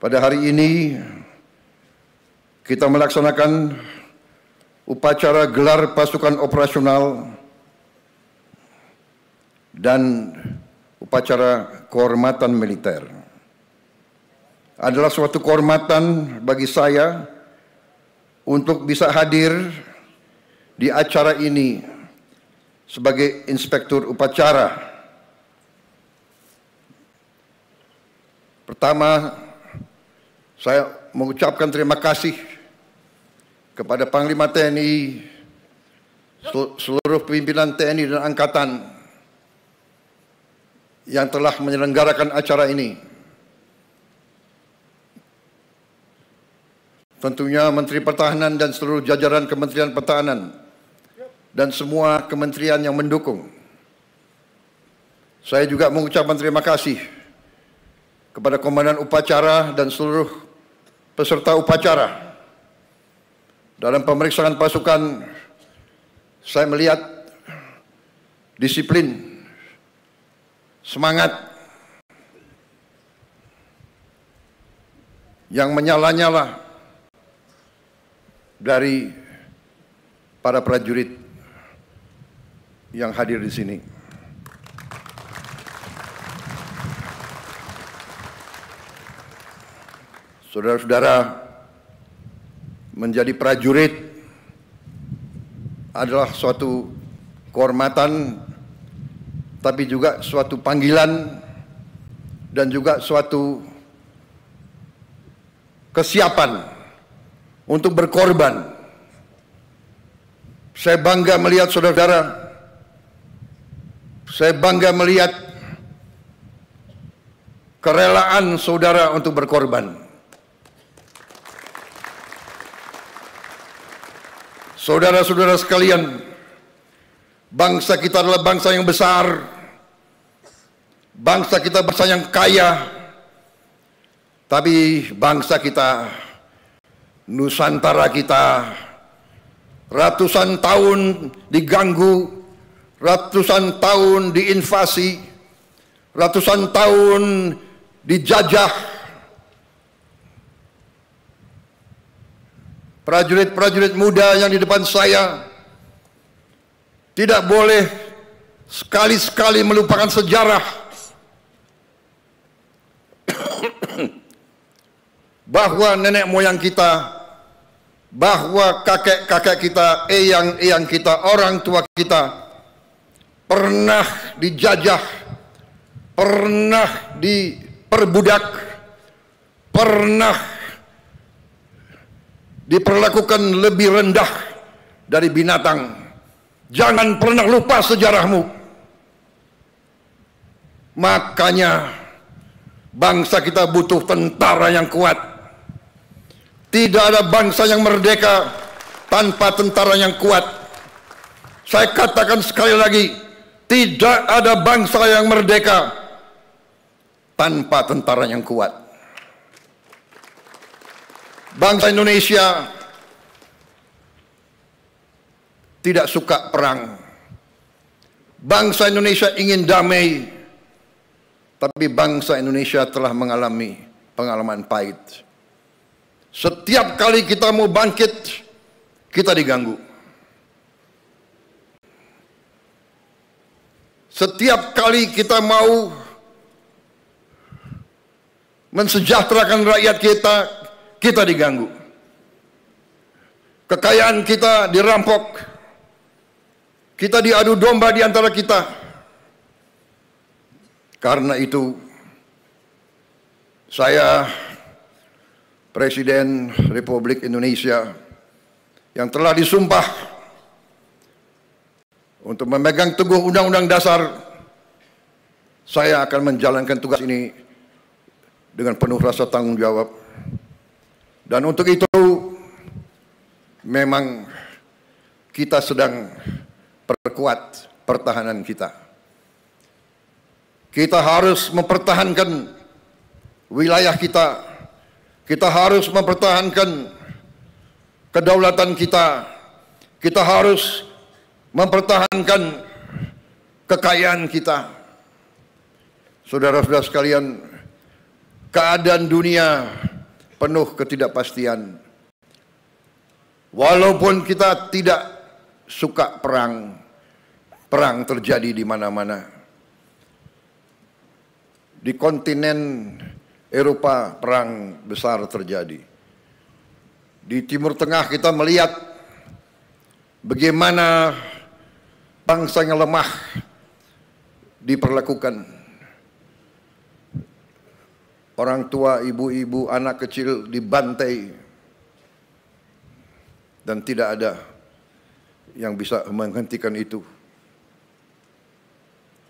Pada hari ini kita melaksanakan upacara gelar pasukan operasional dan upacara kehormatan militer. Adalah suatu kehormatan bagi saya untuk bisa hadir di acara ini sebagai inspektur upacara. Pertama, saya mengucapkan terima kasih kepada Panglima TNI, seluruh pimpinan TNI dan Angkatan yang telah menyelenggarakan acara ini. Tentunya Menteri Pertahanan dan seluruh jajaran Kementerian Pertahanan dan semua kementerian yang mendukung. Saya juga mengucapkan terima kasih kepada Komandan Upacara dan seluruh peserta upacara. Dalam pemeriksaan pasukan, saya melihat disiplin, semangat yang menyala-nyala dari para prajurit yang hadir di sini. Saudara-saudara, menjadi prajurit adalah suatu kehormatan, tapi juga suatu panggilan dan juga suatu kesiapan untuk berkorban. Saya bangga melihat saudara-saudara, saya bangga melihat kerelaan saudara untuk berkorban. Saudara-saudara sekalian, bangsa kita adalah bangsa yang besar, bangsa kita bangsa yang kaya, tapi bangsa kita, Nusantara kita, ratusan tahun diganggu, ratusan tahun diinvasi, ratusan tahun dijajah. Prajurit-prajurit muda yang di depan saya tidak boleh sekali-sekali melupakan sejarah bahwa nenek moyang kita, bahwa kakek-kakek kita, eyang-eyang kita, orang tua kita pernah dijajah, pernah diperbudak, pernah diperlakukan lebih rendah dari binatang. Jangan pernah lupa sejarahmu. Makanya bangsa kita butuh tentara yang kuat. Tidak ada bangsa yang merdeka tanpa tentara yang kuat. Saya katakan sekali lagi, tidak ada bangsa yang merdeka tanpa tentara yang kuat. Bangsa Indonesia tidak suka perang. Bangsa Indonesia ingin damai, tapi bangsa Indonesia telah mengalami pengalaman pahit. Setiap kali kita mau bangkit, kita diganggu. Setiap kali kita mau mensejahterakan rakyat kita, kita diganggu. Kekayaan kita dirampok. Kita diadu domba di antara kita. Karena itu, saya, Presiden Republik Indonesia, yang telah disumpah untuk memegang teguh Undang-Undang Dasar, saya akan menjalankan tugas ini dengan penuh rasa tanggung jawab. Dan untuk itu memang kita sedang perkuat pertahanan kita. Kita harus mempertahankan wilayah kita. Kita harus mempertahankan kedaulatan kita. Kita harus mempertahankan kekayaan kita. Saudara-saudara sekalian, keadaan dunia penuh ketidakpastian. Walaupun kita tidak suka perang, perang terjadi di mana-mana. Di kontinen Eropa perang besar terjadi. Di Timur Tengah kita melihat bagaimana bangsa yang lemah diperlakukan. Orang tua, ibu-ibu, anak kecil dibantai dan tidak ada yang bisa menghentikan itu.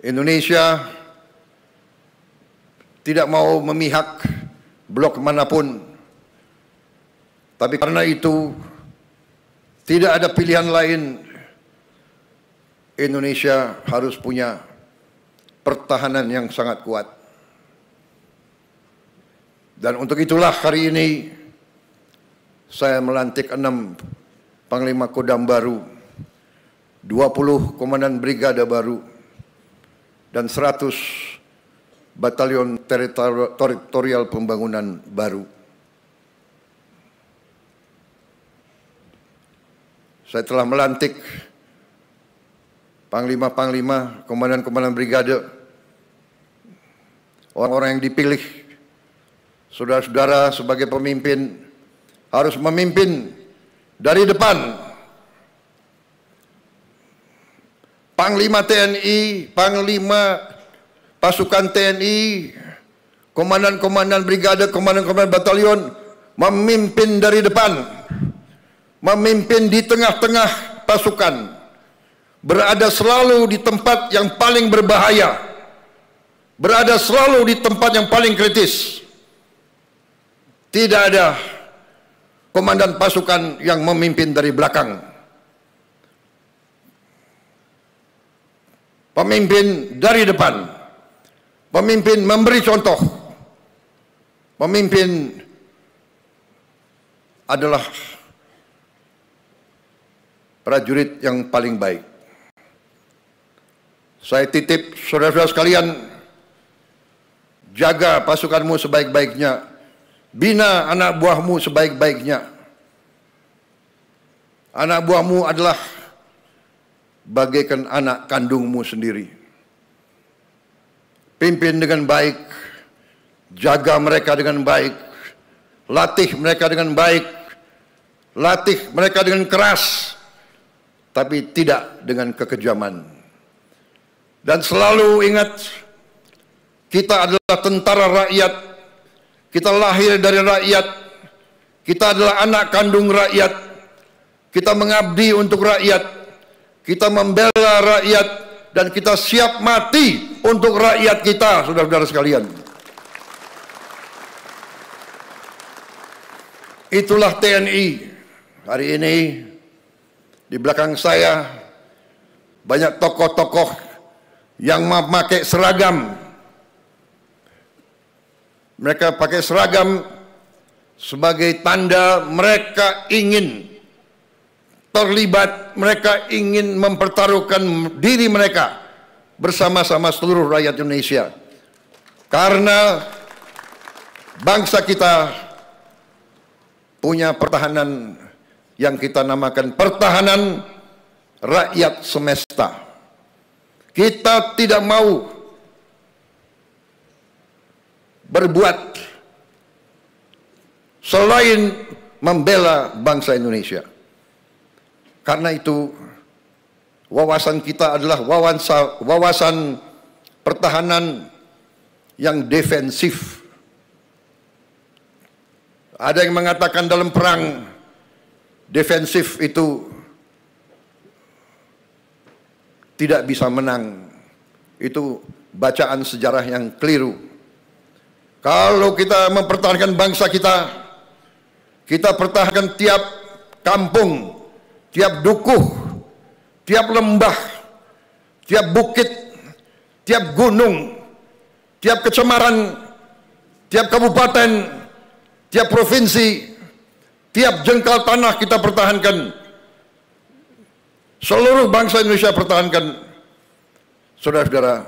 Indonesia tidak mau memihak blok manapun, tapi karena itu tidak ada pilihan lain. Indonesia harus punya pertahanan yang sangat kuat. Dan untuk itulah hari ini saya melantik 6 Panglima Kodam baru, 20 Komandan Brigade baru, dan 100 Batalion Teritorial Pembangunan baru. Saya telah melantik Panglima-Panglima, Komandan-Komandan Brigade, orang-orang yang dipilih. Saudara-saudara sebagai pemimpin harus memimpin dari depan. Panglima TNI, Panglima Pasukan TNI, Komandan-Komandan Brigade, Komandan-Komandan Batalion memimpin dari depan, memimpin di tengah-tengah pasukan, berada selalu di tempat yang paling berbahaya, berada selalu di tempat yang paling kritis. Tidak ada komandan pasukan yang memimpin dari belakang. Pemimpin dari depan. Pemimpin memberi contoh. Pemimpin adalah prajurit yang paling baik. Saya titip saudara-saudara sekalian, jaga pasukanmu sebaik-baiknya. Bina anak buahmu sebaik-baiknya. Anak buahmu adalah bagaikan anak kandungmu sendiri. Pimpin dengan baik, jaga mereka dengan baik, latih mereka dengan baik, latih mereka dengan keras, tapi tidak dengan kekejaman. Dan selalu ingat, kita adalah tentara rakyat. Kita lahir dari rakyat, kita adalah anak kandung rakyat, kita mengabdi untuk rakyat, kita membela rakyat, dan kita siap mati untuk rakyat kita, saudara-saudara sekalian. Itulah TNI. Hari ini di belakang saya banyak tokoh-tokoh yang memakai seragam. Mereka pakai seragam sebagai tanda mereka ingin terlibat, mereka ingin mempertaruhkan diri mereka bersama-sama seluruh rakyat Indonesia. Karena bangsa kita punya pertahanan yang kita namakan pertahanan rakyat semesta. Kita tidak mau berbuat selain membela bangsa Indonesia. Karena itu wawasan kita adalah wawasan pertahanan yang defensif. Ada yang mengatakan dalam perang defensif itu tidak bisa menang. Itu bacaan sejarah yang keliru. Kalau kita mempertahankan bangsa kita, kita pertahankan tiap kampung, tiap dukuh, tiap lembah, tiap bukit, tiap gunung, tiap kecamatan, tiap kabupaten, tiap provinsi, tiap jengkal tanah kita pertahankan. Seluruh bangsa Indonesia pertahankan. Saudara-saudara,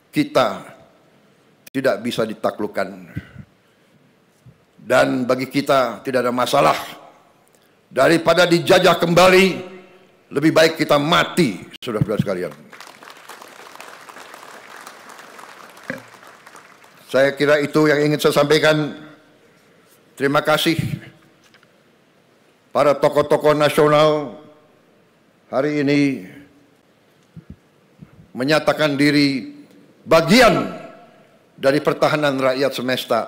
kita tidak bisa ditaklukkan. Dan bagi kita tidak ada masalah. Daripada dijajah kembali, lebih baik kita mati, saudara-saudara sekalian. Saya kira itu yang ingin saya sampaikan. Terima kasih para tokoh-tokoh nasional hari ini menyatakan diri bagian dari pertahanan rakyat semesta.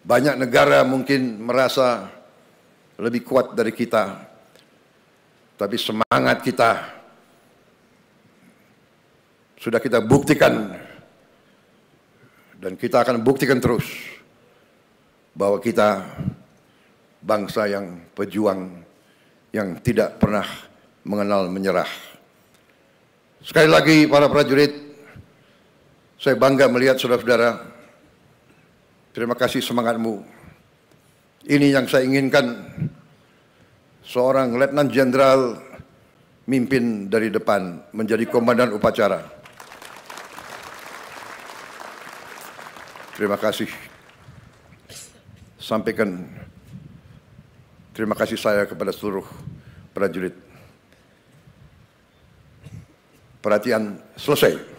Banyak negara mungkin merasa lebih kuat dari kita. Tapi semangat kita sudah kita buktikan, dan kita akan buktikan terus bahwa kita bangsa yang pejuang, yang tidak pernah mengenal menyerah. Sekali lagi para prajurit, saya bangga melihat saudara-saudara. Terima kasih semangatmu. Ini yang saya inginkan. Seorang Letnan Jenderal mimpin dari depan, menjadi komandan upacara. Terima kasih. Sampaikan terima kasih saya kepada seluruh prajurit. Perhatian selesai.